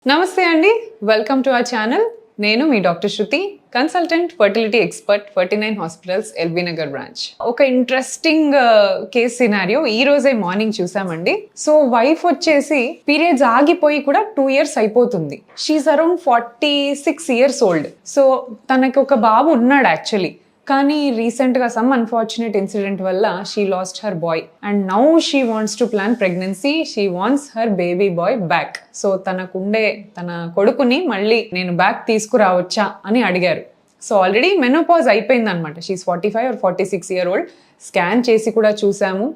నమస్తే అండి, welcome to our channel. నేను మీ doctor Shruti, consultant fertility expert 49 hospitals LB Nagar branch. ఒక ఇంట్రెస్టింగ్ కేస్ సినారియో ఈ రోజే మార్నింగ్ చూసామండి. సో వైఫ్ వచ్చేసి పీరియడ్స్ ఆగిపోయి కూడా 2 years అయిపోతుంది. She around 46 years old. So తనకి ఒక బాబు ఉన్నాడు యాక్చువల్లీ, కానీ రీసెంట్గా సమ్ అన్ఫార్చునేట్ ఇన్సిడెంట్ వల్ల she lost her boy and now she wants to plan pregnancy. She wants her baby boy back. So తనకుండే తన కొడుకుని మళ్ళీ నేను బ్యాక్ తీసుకురావచ్చా అని అడిగారు. సో ఆల్రెడీ మెనోపాజ్ అయిపోయింది అనమాట. She 45 or 46 year old. Scan చేసి కూడా చూసాము,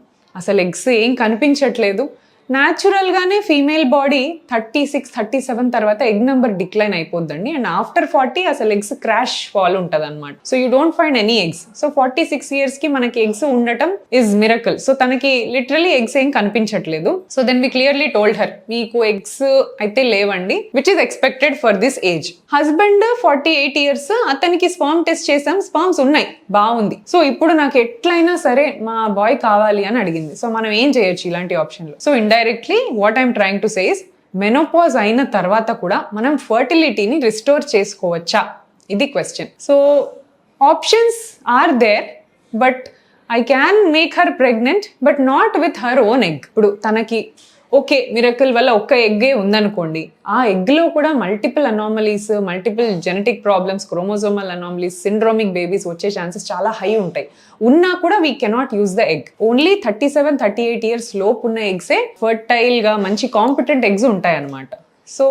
అసలు ఎగ్స్ ఏం కనిపించట్లేదు. న్యాచురల్గానే ఫీమేల్ బాడీ 36, 37 తర్వాత ఎగ్ నెంబర్ డిక్లైన్ అయిపోద్దండి. అండ్ ఆఫ్టర్ 40 అసలు ఎగ్స్ క్రాష్ ఫాల్ ఉంటుంది అనమాట. So you don't find any eggs. So 46 years కి మనకి ఎగ్స్ ఉండటం ఇస్ మిరకల్. సో తనకి లిటరలీ ఎగ్స్ ఏం కనిపించట్లేదు. So then we clearly told her, మీకు ఎగ్స్ అయితే లేవండి, which is expected for this age. Husband 48 years, అతనికి స్పర్మ్ టెస్ట్ చేసాం, స్పర్మ్స్ ఉన్నాయి, బాగుంది. సో ఇప్పుడు నాకు ఎట్లయినా సరే మా బాయ్ కావాలి అని అడిగింది. సో మనం ఏం చేయొచ్చు ఇలాంటి ఆప్షన్లో? So indirectly what I'm trying to say is, menopause అయిన తర్వాత కూడా మనం ఫర్టిలిటీని రిస్టోర్ చేసుకోవచ్చా, ఇది question. So options are there, but I can make her pregnant but not with her own egg. ఇప్పుడు తనకి ఓకే మిరకల్ వల్ల ఒక్క ఎగ్గే ఉందనుకోండి, ఆ ఎగ్లో కూడా multiple anomalies, multiple genetic problems, chromosomal anomalies, syndromic babies వచ్చే ఛాన్సెస్ చాలా హై ఉంటాయి. ఉన్నా కూడా we cannot use the egg. Only 37, 38 years లోపు ఉన్న ఎగ్సే ఫర్టైల్గా మంచి కాంపిటెంట్ ఎగ్స్ ఉంటాయి అన్నమాట. So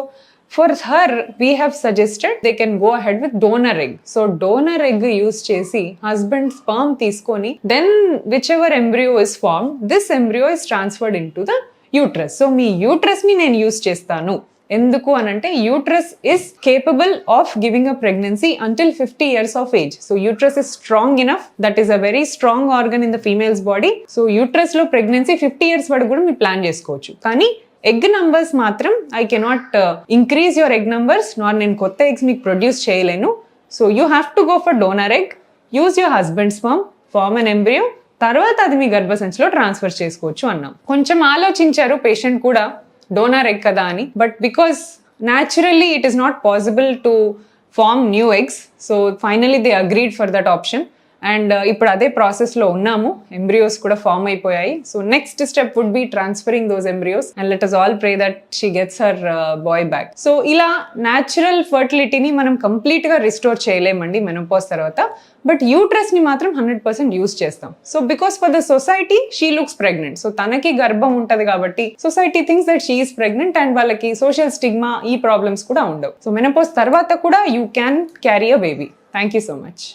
for her we have suggested they can go ahead with donor egg. So donor egg use chesi husband sperm teeskoni, then whichever embryo is formed, this embryo is transferred into the uterus. So me uterus ని నేను use చేస్తాను. ఎందుకు అనంటే uterus is capable of giving a pregnancy until 50 years of age. So uterus is strong enough, that is a very strong organ in the females body. So uterus లో pregnancy 50 years వరకు కూడా మీరు plan చేసుకోవచ్చు. కానీ egg numbers మాత్రం I cannot increase your egg numbers, నార్ నేను కొత్త eggs మీకు ప్రొడ్యూస్ చేయలేను. So you have to go for donor egg, use your husband sperm, form an embryo, తర్వాత అది మీ గర్భసంచిలో ట్రాన్స్ఫర్ చేసుకోవచ్చు అన్నాం. కొంచెం ఆలోచించారు పేషెంట్ కూడా డోనర్ ఎగ్ కదా అని, but because naturally it is not possible to form new eggs. So finally they agreed for that option. And ఇప్పుడు అదే ప్రాసెస్లో ఉన్నాము, ఎంబ్రియోస్ కూడా ఫామ్ అయిపోయాయి. So next step would be transferring those embryos and let us all pray that she gets her boy back. So ఇలా natural ఫర్టిలిటీని మనం కంప్లీట్గా రిస్టోర్ చేయలేమండి మెనోపాజ్ తర్వాత, బట్ యూట్రస్ని మాత్రం 100% యూస్ చేస్తాం. So because for the society she looks pregnant. So తనకి గర్భం ఉంటుంది కాబట్టి society thinks that she is pregnant and వాళ్ళకి సోషల్ స్టిగ్మా ఈ ప్రాబ్లమ్స్ కూడా ఉండవు. సో మెనోపాజ్ తర్వాత కూడా you can carry a baby. Thank you so much.